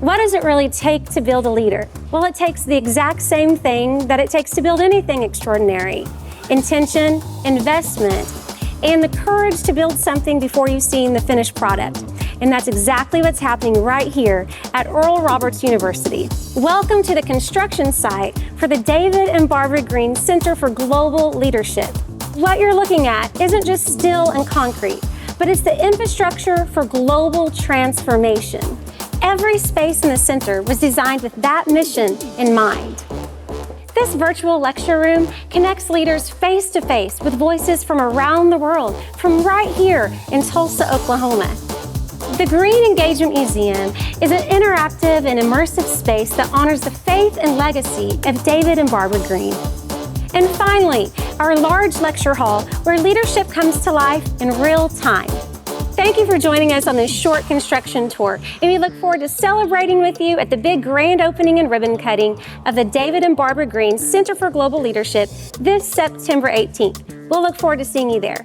What does it really take to build a leader? Well, it takes the exact same thing that it takes to build anything extraordinary: intention, investment, and the courage to build something before you've seen the finished product. And that's exactly what's happening right here at Oral Roberts University. Welcome to the construction site for the David and Barbara Green Center for Global Leadership. What you're looking at isn't just steel and concrete, but it's the infrastructure for global transformation. Every space in the center was designed with that mission in mind. This virtual lecture room connects leaders face to face with voices from around the world, from right here in Tulsa, Oklahoma. The Green Engagement Museum is an interactive and immersive space that honors the faith and legacy of David and Barbara Green. And finally, our large lecture hall where leadership comes to life in real time. Thank you for joining us on this short construction tour, and we look forward to celebrating with you at the big grand opening and ribbon cutting of the David and Barbara Green Center for Global Leadership this September 18th. We'll look forward to seeing you there.